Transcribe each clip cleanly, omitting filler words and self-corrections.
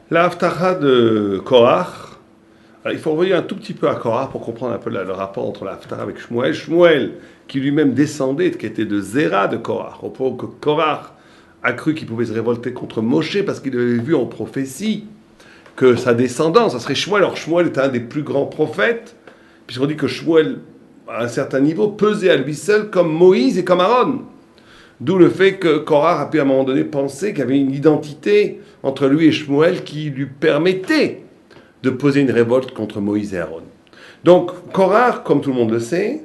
La Haftarah de Korach. Alors, il faut revenir un tout petit peu à Korach pour comprendre un peu le rapport entre la Haftarah avec Shmuel. Shmuel, qui lui-même descendait, qui était de Zéra de Korach, au point que Korach a cru qu'il pouvait se révolter contre Moshe parce qu'il avait vu en prophétie que sa descendance, ça serait Shmuel. Alors Shmuel est un des plus grands prophètes, puisqu'on dit que Shmuel, à un certain niveau, pesait à lui seul comme Moïse et comme Aaron. D'où le fait que Korach a pu à un moment donné penser qu'il y avait une identité entre lui et Shmuel qui lui permettait de poser une révolte contre Moïse et Aaron. Donc Korach, comme tout le monde le sait,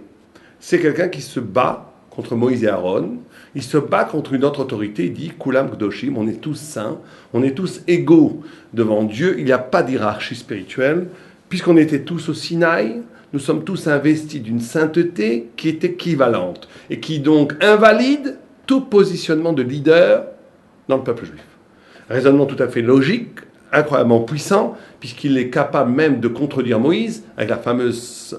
c'est quelqu'un qui se bat contre Moïse et Aaron. Il se bat contre une autre autorité. Il dit Kulam Kdoshim, on est tous saints, on est tous égaux devant Dieu. Il n'y a pas d'hierarchie spirituelle. Puisqu'on était tous au Sinaï, nous sommes tous investis d'une sainteté qui est équivalente et qui donc invalide tout positionnement de leader dans le peuple juif. Raisonnement tout à fait logique, incroyablement puissant, puisqu'il est capable même de contredire Moïse, avec la fameuse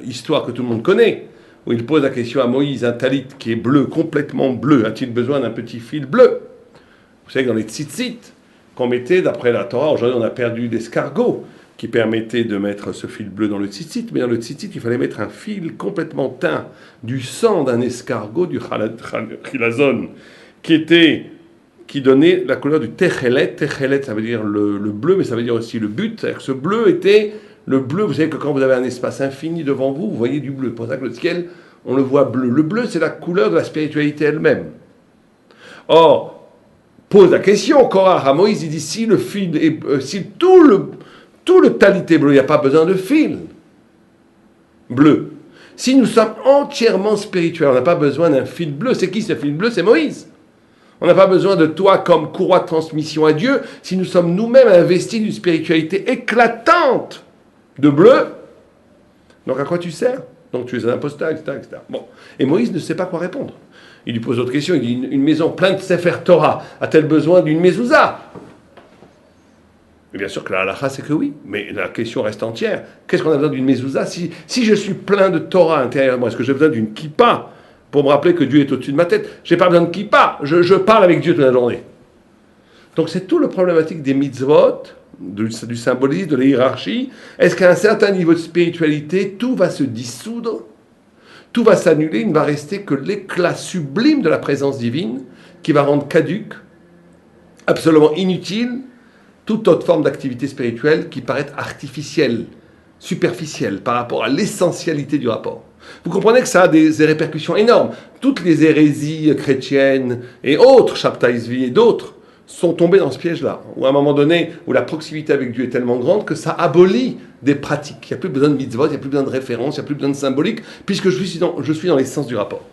histoire que tout le monde connaît, où il pose la question à Moïse, un talit qui est bleu, complètement bleu, a-t-il besoin d'un petit fil bleu? Vous savez que dans les tzitzit qu'on mettait, d'après la Torah, aujourd'hui on a perdu l'escargot qui permettait de mettre ce fil bleu dans le tzitzit, mais dans le tzitzit, il fallait mettre un fil complètement teint du sang d'un escargot, du chilazon, qui donnait la couleur du techelet. Techelet, ça veut dire le bleu, mais ça veut dire aussi le but. C'est-à-dire que ce bleu était le bleu. Vous savez que quand vous avez un espace infini devant vous, vous voyez du bleu. C'est pour ça que le ciel, on le voit bleu. Le bleu, c'est la couleur de la spiritualité elle-même. Or, pose la question, Korach à Moïse, il dit, si le fil est, si tout le talit est bleu, il n'y a pas besoin de fil bleu. Si nous sommes entièrement spirituels, on n'a pas besoin d'un fil bleu. C'est qui ce fil bleu? C'est Moïse. On n'a pas besoin de toi comme courroie de transmission à Dieu si nous sommes nous-mêmes investis d'une spiritualité éclatante de bleu. Donc à quoi tu sers? Donc tu es un imposteur, etc., etc. Bon. Et Moïse ne sait pas quoi répondre. Il lui pose d'autres questions. Il dit, une maison pleine de Sefer Torah a-t-elle besoin d'une mezouza? Et bien sûr que la halakha, c'est que oui. Mais la question reste entière. Qu'est-ce qu'on a besoin d'une mezouza si je suis plein de Torah intérieurement? Est-ce que j'ai besoin d'une kippa pour me rappeler que Dieu est au-dessus de ma tête? Je n'ai pas besoin de kippa. Je parle avec Dieu toute la journée. Donc c'est tout le problématique des mitzvot, du symbolisme, de la hiérarchie. Est-ce qu'à un certain niveau de spiritualité, tout va se dissoudre, tout va s'annuler, il ne va rester que l'éclat sublime de la présence divine qui va rendre caduque, absolument inutile, toute autre forme d'activité spirituelle qui paraît artificielle, superficielle par rapport à l'essentialité du rapport. Vous comprenez que ça a des répercussions énormes. Toutes les hérésies chrétiennes et autres, Shabtai Zvi et d'autres, sont tombées dans ce piège-là. Où à un moment donné, où la proximité avec Dieu est tellement grande que ça abolit des pratiques. Il n'y a plus besoin de mitzvot, il n'y a plus besoin de références, il n'y a plus besoin de symbolique, puisque je suis dans l'essence du rapport.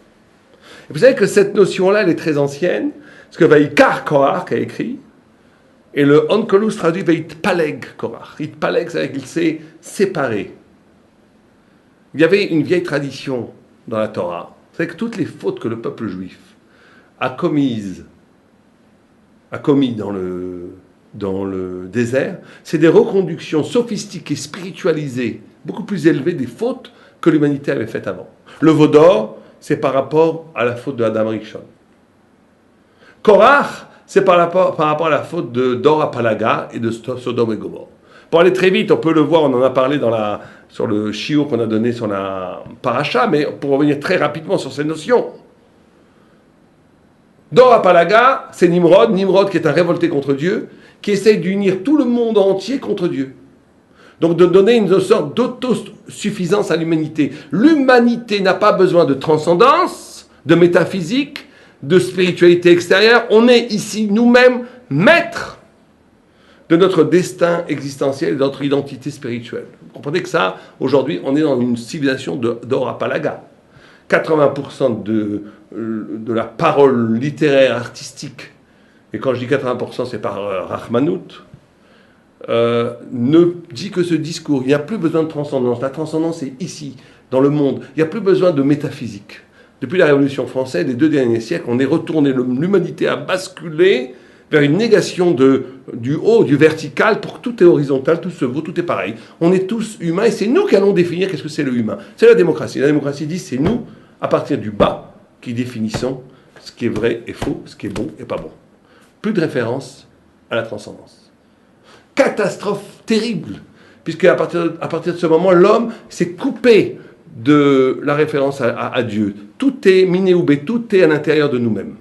Et vous savez que cette notion-là, elle est très ancienne, parce que Vaikar Korach a écrit, et le Onkelos traduit Vaitpaleg Korach. Vaitpaleg, c'est-à-dire qu'il s'est séparé. Il y avait une vieille tradition dans la Torah, c'est que toutes les fautes que le peuple juif a commis dans le désert, c'est des reconductions sophistiquées, spiritualisées, beaucoup plus élevées des fautes que l'humanité avait faites avant. Le veau d'or, c'est par rapport à la faute de Adam Rishon. Korach, c'est par rapport à la faute de Dor Apalaga et de Sodome et Gomorrhe. Pour aller très vite, on peut le voir, on en a parlé sur le shiur qu'on a donné sur la paracha, mais pour revenir très rapidement sur ces notions. Dor Apalaga, c'est Nimrod qui est un révolté contre Dieu, qui essaye d'unir tout le monde entier contre Dieu. Donc de donner une sorte d'autosuffisance à l'humanité. L'humanité n'a pas besoin de transcendance, de métaphysique, de spiritualité extérieure. On est ici nous-mêmes maîtres de notre destin existentiel et de notre identité spirituelle. Vous comprenez que ça, aujourd'hui, on est dans une civilisation d'or Apalaga. 80% de la parole littéraire, artistique, et quand je dis 80%, c'est par Rachmanout, ne dit que ce discours. Il n'y a plus besoin de transcendance. La transcendance est ici, dans le monde. Il n'y a plus besoin de métaphysique. Depuis la Révolution française, les 2 derniers siècles, on est retourné, l'humanité a basculé vers une négation du haut, du vertical, pour que tout est horizontal, tout se vaut, tout est pareil. On est tous humains et c'est nous qui allons définir qu'est-ce que c'est le humain. C'est la démocratie. La démocratie dit c'est nous, à partir du bas, qui définissons ce qui est vrai et faux, ce qui est bon et pas bon. Plus de référence à la transcendance. catastrophe terrible, puisque à partir de ce moment, l'homme s'est coupé de la référence à Dieu. Tout est minéoubé, tout est à l'intérieur de nous-mêmes.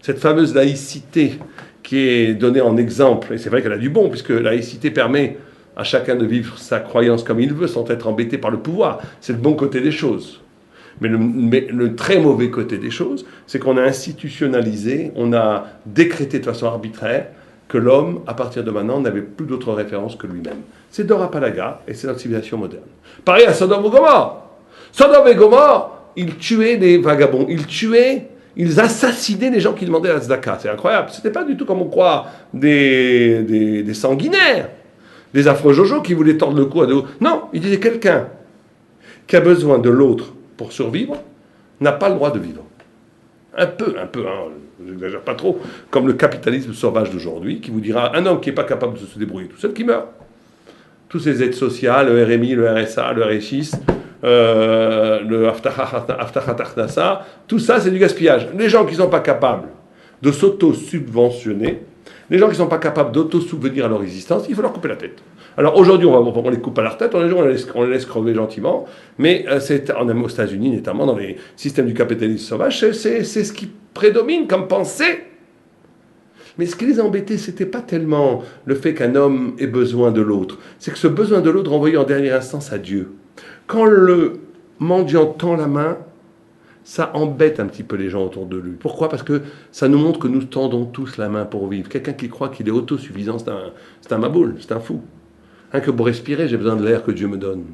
Cette fameuse laïcité qui est donnée en exemple, et c'est vrai qu'elle a du bon, puisque la laïcité permet à chacun de vivre sa croyance comme il veut, sans être embêté par le pouvoir. C'est le bon côté des choses. Mais le très mauvais côté des choses, c'est qu'on a institutionnalisé, on a décrété de façon arbitraire que l'homme, à partir de maintenant, n'avait plus d'autre référence que lui-même. C'est Dor HaPalaga, et c'est notre civilisation moderne. Pareil à Sodome et Gomorrhe. Sodome et Gomorrhe, ils tuaient les vagabonds, ils assassinaient les gens qui demandaient la tzedaka. C'est incroyable. Ce n'était pas du tout comme on croit des sanguinaires, des affreux jojo qui voulaient tordre le cou à dos. Non, il disait quelqu'un qui a besoin de l'autre pour survivre n'a pas le droit de vivre. Un peu, hein, je n'exagère pas trop, comme le capitalisme sauvage d'aujourd'hui, qui vous dira un homme qui n'est pas capable de se débrouiller tout seul, qui meurt. Tous ces aides sociales, le RMI, le RSA, le RSI, le Aftachat Akhnasa, tout ça c'est du gaspillage. Les gens qui ne sont pas capables de s'auto-subventionner, les gens qui ne sont pas capables d'auto-subvenir à leur existence, il faut leur couper la tête. Alors aujourd'hui, on les coupe à leur tête, on les laisse crever gentiment, mais aux États-Unis, notamment dans les systèmes du capitalisme sauvage, c'est ce qui prédomine comme pensée. Mais ce qui les embêtait, ce n'était pas tellement le fait qu'un homme ait besoin de l'autre, c'est que ce besoin de l'autre renvoyait en dernière instance à Dieu. Quand le mendiant tend la main, ça embête un petit peu les gens autour de lui. Pourquoi ? Parce que ça nous montre que nous tendons tous la main pour vivre. Quelqu'un qui croit qu'il est autosuffisant, c'est un maboule, c'est un fou. Rien que pour respirer, j'ai besoin de l'air que Dieu me donne.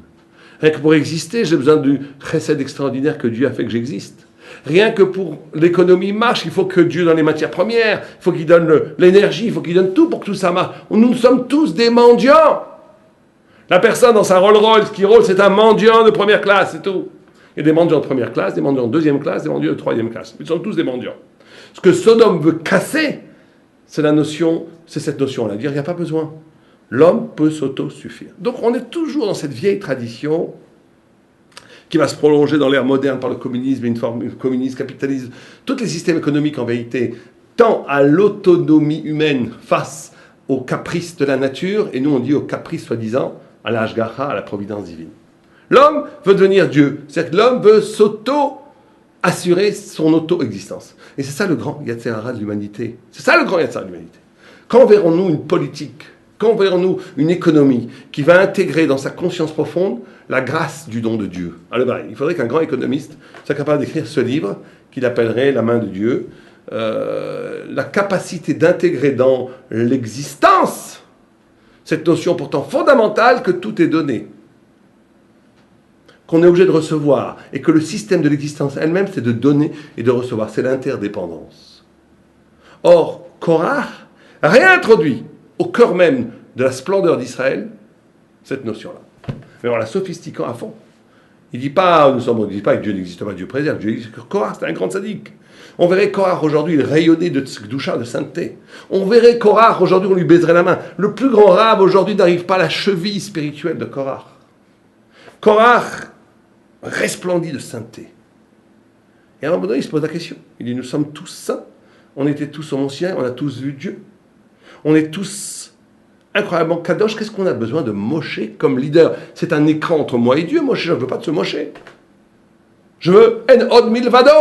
Rien que pour exister, j'ai besoin du chesed extraordinaire que Dieu a fait que j'existe. Rien que pour l'économie marche, il faut que Dieu donne les matières premières, il faut qu'il donne l'énergie, il faut qu'il donne tout pour que tout ça marche. Nous sommes tous des mendiants. La personne dans sa Rolls-Royce qui roule, c'est un mendiant de première classe, c'est tout. Il y a des mendiants de première classe, des mendiants de deuxième classe, des mendiants de troisième classe. Ils sont tous des mendiants. Ce que Sodome veut casser, c'est cette notion-là. Dire, il n'y a pas besoin. L'homme peut s'auto-suffire. Donc on est toujours dans cette vieille tradition qui va se prolonger dans l'ère moderne par le communisme, une forme communiste, capitalisme. Tous les systèmes économiques, en vérité, tendent à l'autonomie humaine face aux caprices de la nature, et nous on dit aux caprices, soi-disant, à la Hashgacha, à la providence divine. L'homme veut devenir Dieu. C'est-à-dire que l'homme veut s'auto-assurer son auto-existence. Et c'est ça le grand Yetzer Hara de l'humanité. C'est ça le grand Yetzer Hara de l'humanité. Quand verrons-nous une politique, quand verrons-nous une économie qui va intégrer dans sa conscience profonde la grâce du don de Dieu ? Alors, il faudrait qu'un grand économiste soit capable d'écrire ce livre qu'il appellerait La main de Dieu, la capacité d'intégrer dans l'existence cette notion pourtant fondamentale que tout est donné, qu'on est obligé de recevoir, et que le système de l'existence elle-même, c'est de donner et de recevoir, c'est l'interdépendance. Or, Korach réintroduit au cœur même de la splendeur d'Israël cette notion-là. Mais en la sophistiquant à fond. Il ne dit pas que Dieu n'existe pas, Dieu préserve. Dieu dit que Korach, c'est un grand sadique. On verrait Korach aujourd'hui, il rayonnait de tzedoucha, de sainteté. On verrait Korach aujourd'hui, on lui baiserait la main. Le plus grand rave aujourd'hui n'arrive pas à la cheville spirituelle de Korach. Korach resplendit de sainteté. Et à un moment donné, il se pose la question. Il dit, nous sommes tous saints. On était tous anciens, on a tous vu Dieu. On est tous incroyablement kadosh. Qu'est-ce qu'on a besoin de Moshe comme leader ? C'est un écran entre moi et Dieu. Moshe, je ne veux pas de ce Moshe. Je veux En Od Milvado.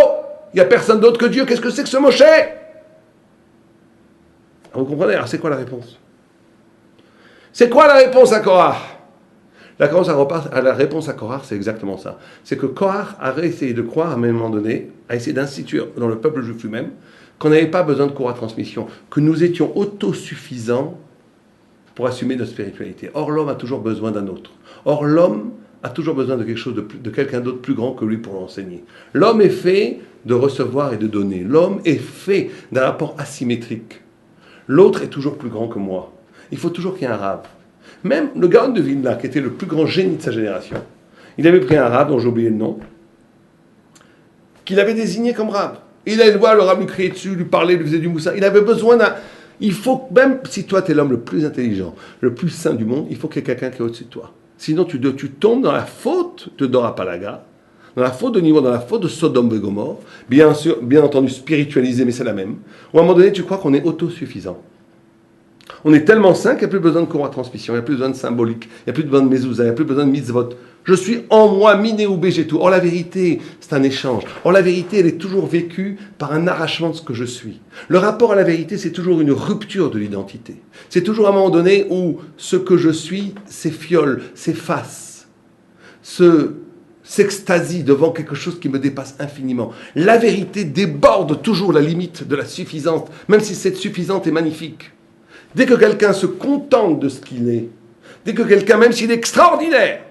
Il n'y a personne d'autre que Dieu. Qu'est-ce que c'est que ce Moshe ? Vous comprenez ? Alors c'est quoi la réponse ? C'est quoi la réponse à Korach ? La réponse à Korach, c'est exactement ça. C'est que Korach a essayé de croire à un moment donné, a essayé d'instituer dans le peuple juif lui-même, qu'on n'avait pas besoin de cours à transmission, que nous étions autosuffisants pour assumer notre spiritualité. Or, l'homme a toujours besoin d'un autre. Or, l'homme a toujours besoin de quelque chose de quelqu'un d'autre plus grand que lui pour l'enseigner. L'homme est fait de recevoir et de donner. L'homme est fait d'un rapport asymétrique. L'autre est toujours plus grand que moi. Il faut toujours qu'il y ait un rave. Même le Gaon de Vilna, qui était le plus grand génie de sa génération, il avait pris un rave, dont j'ai oublié le nom, qu'il avait désigné comme rave. Il allait le voir, le rave lui criait dessus, lui parlait, lui faisait du moussa. Il avait besoin d'un... Il faut, même si toi tu es l'homme le plus intelligent, le plus saint du monde, il faut qu'il y ait quelqu'un qui est au-dessus de toi. Sinon tu tombes dans la faute de Dor HaPalaga, dans la faute de Nimrod, dans la faute de Sodome et Gomorre, bien entendu spiritualisé, mais c'est la même. Ou à un moment donné, tu crois qu'on est autosuffisant. On est tellement saint qu'il n'y a plus besoin de courroie de transmission, il n'y a plus besoin de symbolique, il n'y a plus besoin de mezouza, il n'y a plus besoin de mitzvot. Je suis en moi, miné ou tout. Or la vérité, c'est un échange. Or la vérité, elle est toujours vécue par un arrachement de ce que je suis. Le rapport à la vérité, c'est toujours une rupture de l'identité. C'est toujours à un moment donné où ce que je suis s'effiole, s'efface, s'extasie devant quelque chose qui me dépasse infiniment. La vérité déborde toujours la limite de la suffisance, même si cette suffisance est magnifique. Dès que quelqu'un se contente de ce qu'il est, dès que quelqu'un, même s'il est extraordinaire,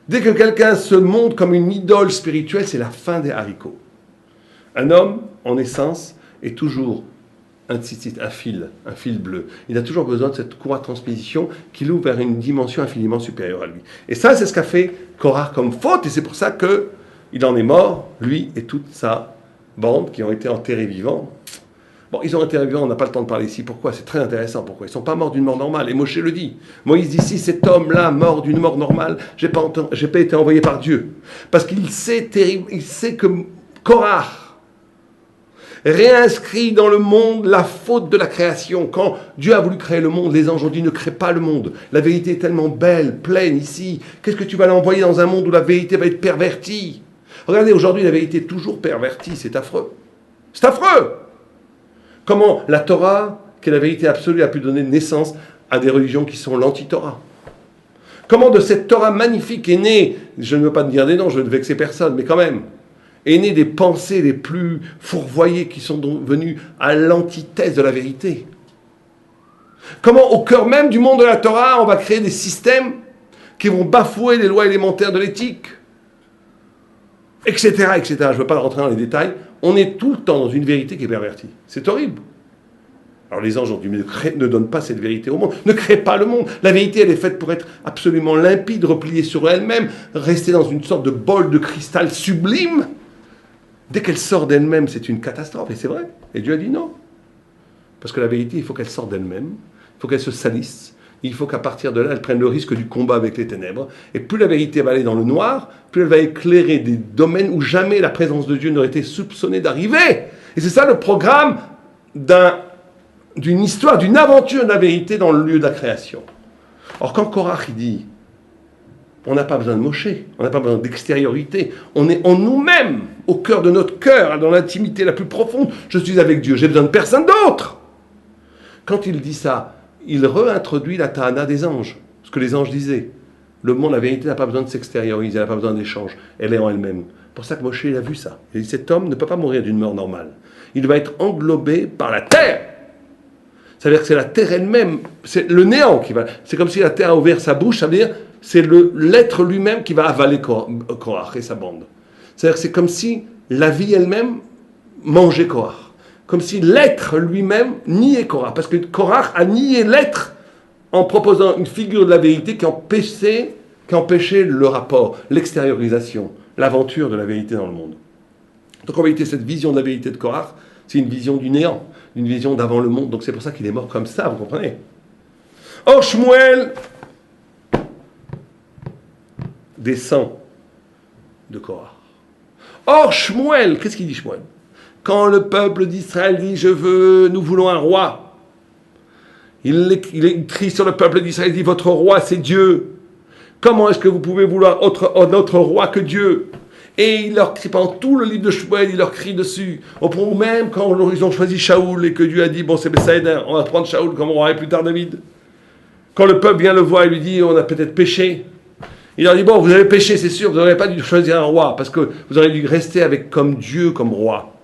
dès que quelqu'un se montre comme une idole spirituelle, c'est la fin des haricots. Un homme, en essence, est toujours un tzitzit, un fil bleu. Il a toujours besoin de cette courroie de transmission qui l'ouvre vers une dimension infiniment supérieure à lui. Et ça, c'est ce qu'a fait Korach comme faute, et c'est pour ça qu'il en est mort, lui et toute sa bande qui ont été enterrés vivants. Bon, ils ont été vivants, on n'a pas le temps de parler ici. Pourquoi? C'est très intéressant. Pourquoi? Ils ne sont pas morts d'une mort normale. Et Moshe le dit. Moïse dit, si cet homme-là mort d'une mort normale, j'ai pas été envoyé par Dieu. Parce qu'il sait que Korach réinscrit dans le monde la faute de la création. Quand Dieu a voulu créer le monde, les anges ont dit, ne crée pas le monde. La vérité est tellement belle, pleine ici. Qu'est-ce que tu vas l'envoyer dans un monde où la vérité va être pervertie? Regardez, aujourd'hui, la vérité est toujours pervertie. C'est affreux. C'est affreux! Comment la Torah, qui est la vérité absolue, a pu donner naissance à des religions qui sont l'anti-Torah? Comment de cette Torah magnifique est née, je ne veux pas te dire des noms, je ne veux vexer personne, mais quand même, est née des pensées les plus fourvoyées qui sont venues à l'antithèse de la vérité? Comment au cœur même du monde de la Torah, on va créer des systèmes qui vont bafouer les lois élémentaires de l'éthique, etc., etc. Je ne veux pas rentrer dans les détails. On est tout le temps dans une vérité qui est pervertie. C'est horrible. Alors les anges ont dit, mais ne donne pas cette vérité au monde. Ne crée pas le monde. La vérité, elle est faite pour être absolument limpide, repliée sur elle-même, rester dans une sorte de bol de cristal sublime. Dès qu'elle sort d'elle-même, c'est une catastrophe. Et c'est vrai. Et Dieu a dit non. Parce que la vérité, il faut qu'elle sorte d'elle-même. Il faut qu'elle se salisse. Il faut qu'à partir de là, elle prenne le risque du combat avec les ténèbres. Et plus la vérité va aller dans le noir, plus elle va éclairer des domaines où jamais la présence de Dieu n'aurait été soupçonnée d'arriver. Et c'est ça le programme d'une histoire, d'une aventure de la vérité dans le lieu de la création. Or, quand Korach il dit, on n'a pas besoin de Moshe, on n'a pas besoin d'extériorité, on est en nous-mêmes, au cœur de notre cœur, dans l'intimité la plus profonde. Je suis avec Dieu, j'ai besoin de personne d'autre. Quand il dit ça, il réintroduit la Tahana des anges, ce que les anges disaient. Le monde, la vérité n'a pas besoin de s'extérioriser, elle n'a pas besoin d'échange, elle est en elle-même. C'est pour ça que Moshe, il a vu ça. Il dit, cet homme ne peut pas mourir d'une mort normale. Il va être englobé par la terre. C'est-à-dire que c'est la terre elle-même, c'est le néant qui va... C'est comme si la terre a ouvert sa bouche, ça veut dire c'est l'être lui-même qui va avaler Korach et sa bande. C'est-à-dire que c'est comme si la vie elle-même mangeait Korach. Comme si l'être lui-même niait Korach. Parce que Korach a nié l'être en proposant une figure de la vérité qui empêchait le rapport, l'extériorisation, l'aventure de la vérité dans le monde. Donc en vérité, cette vision de la vérité de Korach, c'est une vision du néant, une vision d'avant le monde. Donc c'est pour ça qu'il est mort comme ça, vous comprenez? Or, Shmuel descend de Korach. Or, Shmuel, qu'est-ce qu'il dit Shmuel? Quand le peuple d'Israël dit « nous voulons un roi », il crie sur le peuple d'Israël, il dit « votre roi c'est Dieu. Comment est-ce que vous pouvez vouloir autre roi que Dieu ?» Et il leur crie, pendant tout le livre de Shmuel, il leur crie dessus. Au point où même quand ils ont choisi Shaoul et que Dieu a dit « bon c'est Bessaïda, on va prendre Shaoul comme roi et plus tard David ». Quand le peuple vient le voir et lui dit « on a peut-être péché », il leur dit « bon vous avez péché c'est sûr, vous n'aurez pas dû choisir un roi parce que vous aurez dû rester avec comme Dieu comme roi. »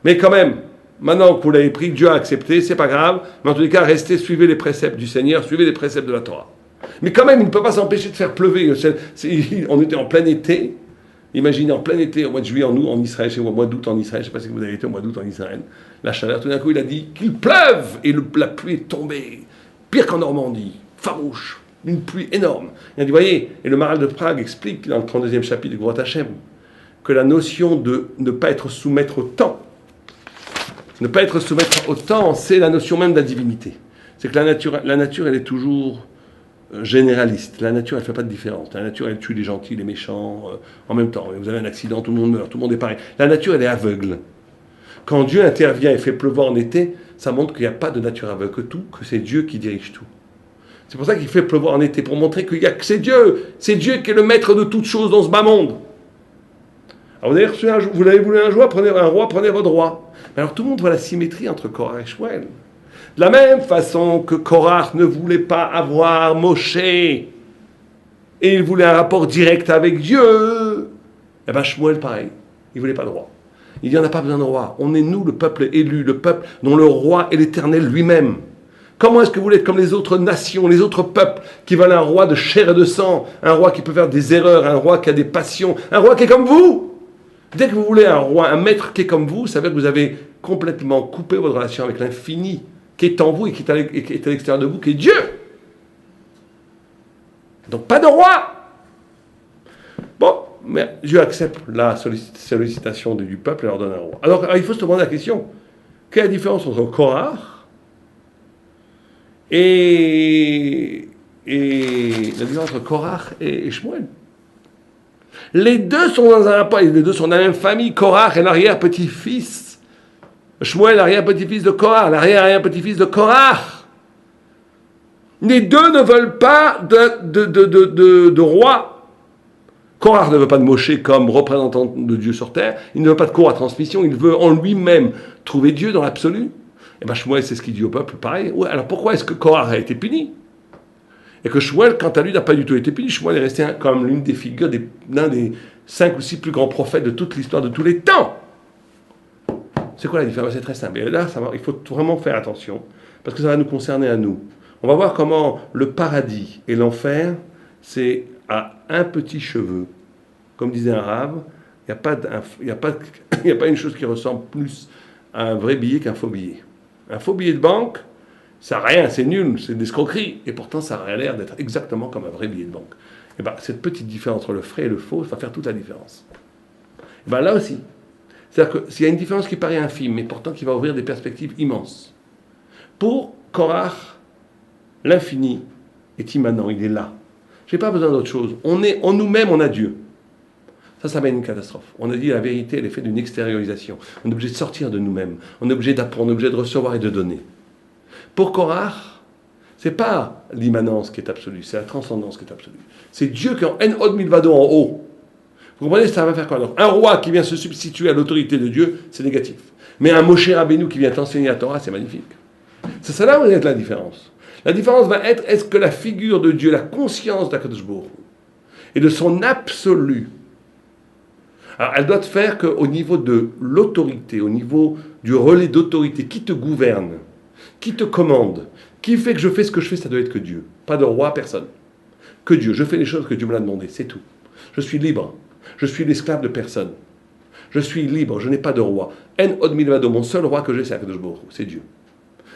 Mais quand même, maintenant que vous l'avez pris, Dieu a accepté, c'est pas grave, mais en tous les cas, restez, suivez les préceptes du Seigneur, suivez les préceptes de la Torah. Mais quand même, il ne peut pas s'empêcher de faire pleuver. On était en plein été, imaginez en plein été, au mois de juillet en Israël, au mois d'août en Israël, je ne sais pas si vous avez été au mois d'août en Israël, la chaleur, tout d'un coup, il a dit qu'il pleuve, et la pluie est tombée, pire qu'en Normandie, farouche, une pluie énorme. Il a dit, voyez, et le Maharal de Prague explique dans le 32e chapitre de Gvurot Hashem, que la notion de ne pas être soumettre au temps, ne pas être soumettre au temps, c'est la notion même de la divinité. C'est que la nature, elle est toujours généraliste. La nature, elle ne fait pas de différence. La nature, elle tue les gentils, les méchants, en même temps. Vous avez un accident, tout le monde meurt, tout le monde est pareil. La nature, elle est aveugle. Quand Dieu intervient et fait pleuvoir en été, ça montre qu'il n'y a pas de nature aveugle que tout, que c'est Dieu qui dirige tout. C'est pour ça qu'il fait pleuvoir en été, pour montrer qu'il y a que c'est Dieu qui est le maître de toutes choses dans ce bas monde. Alors vous l'avez voulu un roi, prenez votre roi. Mais alors tout le monde voit la symétrie entre Korach et Shmuel. De la même façon que Korach ne voulait pas avoir Moshe, et il voulait un rapport direct avec Dieu, et bien Shmuel pareil, il ne voulait pas de roi. Il dit on n'a pas besoin de roi, on est nous le peuple élu, le peuple dont le roi est l'Éternel lui-même. Comment est-ce que vous voulez être comme les autres nations, les autres peuples qui veulent un roi de chair et de sang, un roi qui peut faire des erreurs, un roi qui a des passions, un roi qui est comme vous? Dès que vous voulez un roi, un maître qui est comme vous, ça veut dire que vous avez complètement coupé votre relation avec l'infini, qui est en vous et qui est à l'extérieur de vous, qui est Dieu. Donc pas de roi. Bon, mais Dieu accepte la sollicitation du peuple et leur donne un roi. Alors il faut se demander la question, quelle est la différence entre Korach et la différence entre Korach et Shmuel? Les deux sont dans un rapport, les deux sont dans la même famille. Korach est l'arrière-petit-fils. Shmuel, l'arrière-petit-fils de Korach, l'arrière-petit-fils de Korach. Les deux ne veulent pas de roi. Korach ne veut pas de Moshe comme représentant de Dieu sur terre. Il ne veut pas de cour à transmission. Il veut en lui-même trouver Dieu dans l'absolu. Et bien Shmuel, c'est ce qu'il dit au peuple, pareil. Ouais, alors pourquoi est-ce que Korach a été puni? Et que Shmuel, quant à lui, n'a pas du tout été puni. Shmuel est resté comme l'une des figures, l'un des 5 ou 6 plus grands prophètes de toute l'histoire de tous les temps. C'est quoi la différence? C'est très simple. Et là, il faut vraiment faire attention, parce que ça va nous concerner à nous. On va voir comment le paradis et l'enfer, c'est à un petit cheveu. Comme disait un rave, il n'y a pas une chose qui ressemble plus à un vrai billet qu'un faux billet. Un faux billet de banque, ça n'a rien, c'est nul, c'est une escroquerie. Et pourtant, ça a l'air d'être exactement comme un vrai billet de banque. Et bien, cette petite différence entre le vrai et le faux, ça va faire toute la différence. Et bien là aussi, c'est-à-dire que s'il y a une différence qui paraît infime, mais pourtant qui va ouvrir des perspectives immenses. Pour Korach, l'infini est immanent, il est là. Je n'ai pas besoin d'autre chose. En nous-mêmes, on a Dieu. Ça mène une catastrophe. On a dit la vérité, elle est faite d'une extériorisation. On est obligé de sortir de nous-mêmes. On est obligé d'apprendre, on est obligé de recevoir et de donner. Pour Korach, ce n'est pas l'immanence qui est absolue, c'est la transcendance qui est absolue. C'est Dieu qui est en En-Od Milvado en haut. Vous comprenez, ça va faire quoi? Donc, un roi qui vient se substituer à l'autorité de Dieu, c'est négatif. Mais un Moshe Rabbeinu qui vient t'enseigner la Torah, c'est magnifique. C'est ça là où est la différence. La différence va être, est-ce que la figure de Dieu, la conscience d'Akadosh Baruch Hu, et de son absolu, alors elle doit te faire qu'au niveau de l'autorité, au niveau du relais d'autorité, qui te gouverne, qui te commande, qui fait que je fais ce que je fais, ça doit être que Dieu. Pas de roi, personne. Que Dieu. Je fais les choses que Dieu me l'a demandé, c'est tout. Je suis libre. Je suis l'esclave de personne. Je suis libre, je n'ai pas de roi. En-Od Milvado, mon seul roi que j'ai, c'est Akadosh Baruch Hu, c'est Dieu.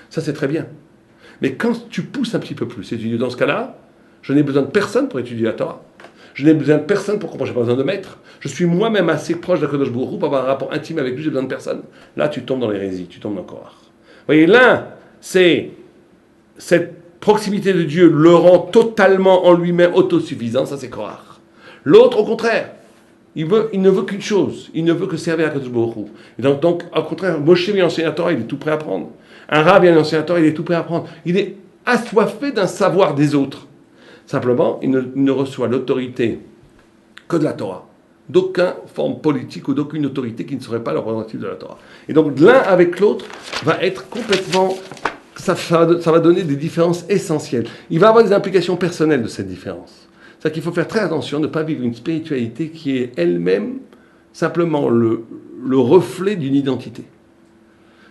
Ça, c'est très bien. Mais quand tu pousses un petit peu plus, c'est Dieu. Dans ce cas-là, je n'ai besoin de personne pour étudier la Torah. Je n'ai besoin de personne pour comprendre, je n'ai pas besoin de maître. Je suis moi-même assez proche d'Akadosh Baruch Hu pour avoir un rapport intime avec lui, j'ai besoin de personne. Là, tu tombes dans l'hérésie, tu tombes dans Korach. Vous voyez, l'un, c'est cette proximité de Dieu le rend totalement en lui-même autosuffisant, ça c'est Korach. L'autre, au contraire, il ne veut qu'une chose, il ne veut que servir à Akadosh Baruch Hu. Et donc, au contraire, Moshe vient enseigner la Torah, il est tout prêt à apprendre. Un rabbin vient enseigner la Torah, il est tout prêt à apprendre. Il est assoiffé d'un savoir des autres. Simplement, il ne reçoit l'autorité que de la Torah, d'aucune forme politique ou d'aucune autorité qui ne serait pas la représentative de la Torah. Et donc, l'un avec l'autre va être complètement... Ça va donner des différences essentielles. Il va avoir des implications personnelles de cette différence. C'est-à-dire qu'il faut faire très attention de ne pas vivre une spiritualité qui est elle-même simplement le reflet d'une identité.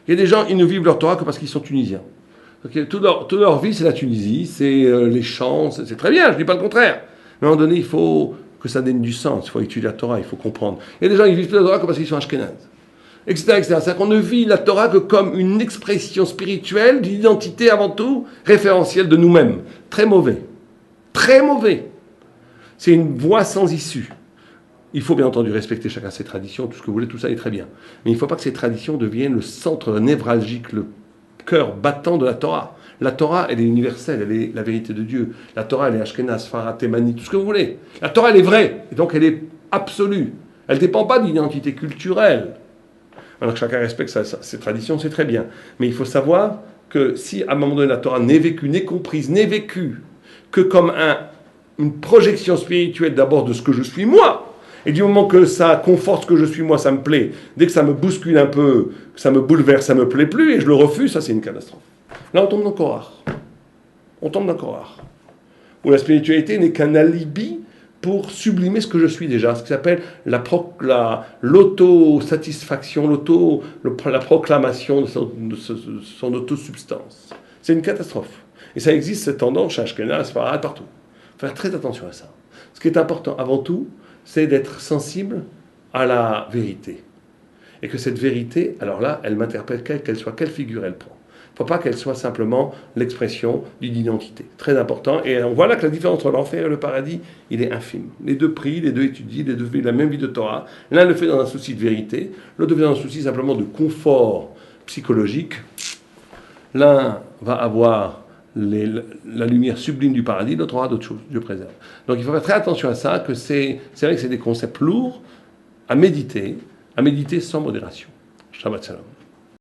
Il y a des gens, ils ne vivent leur Torah que parce qu'ils sont tunisiens. Donc, toute leur vie, c'est la Tunisie, c'est les chants, c'est très bien, je ne dis pas le contraire. Mais à un moment donné, il faut que ça donne du sens, il faut étudier la Torah, il faut comprendre. Il y a des gens, ils vivent la Torah que parce qu'ils sont ashkénazes, etc., etc. C'est-à-dire qu'on ne vit la Torah que comme une expression spirituelle d'identité avant tout, référentielle de nous-mêmes. Très mauvais. Très mauvais. C'est une voie sans issue. Il faut bien entendu respecter chacun ses traditions, tout ce que vous voulez, tout ça est très bien. Mais il ne faut pas que ces traditions deviennent le centre névralgique, le cœur battant de la Torah. La Torah, elle est universelle, elle est la vérité de Dieu. La Torah, elle est ashkénaze, Sfarad, Thémani, tout ce que vous voulez. La Torah, elle est vraie, et donc elle est absolue. Elle ne dépend pas d'identité culturelle. Alors que chacun respecte ses traditions, c'est très bien. Mais il faut savoir que si à un moment donné la Torah n'est vécue, n'est comprise, n'est vécue que comme une projection spirituelle d'abord de ce que je suis moi, et du moment que ça conforte ce que je suis moi, ça me plaît, dès que ça me bouscule un peu, que ça me bouleverse, ça me plaît plus, et je le refuse, ça c'est une catastrophe. Là on tombe dans Korach. On tombe dans Korach. Où la spiritualité n'est qu'un alibi pour sublimer ce que je suis déjà, ce qui s'appelle l'autosatisfaction, la proclamation de son autosubstance. C'est une catastrophe. Et ça existe, cette tendance, chez Ashkenaz, partout. Faire très attention à ça. Ce qui est important, avant tout, c'est d'être sensible à la vérité. Et que cette vérité, alors là, elle m'interpelle, quelle soit, quelle figure elle prend. Il ne faut pas qu'elle soit simplement l'expression d'une identité. Très important. Et on voit là que la différence entre l'enfer et le paradis, il est infime. Les deux prient, les deux étudient, les deux vivent la même vie de Torah. L'un le fait dans un souci de vérité, l'autre le fait dans un souci simplement de confort psychologique. L'un va avoir la lumière sublime du paradis, l'autre aura d'autres choses. Dieu préserve. Donc il faut faire très attention à ça, que c'est vrai que c'est des concepts lourds à méditer sans modération. Shabbat shalom.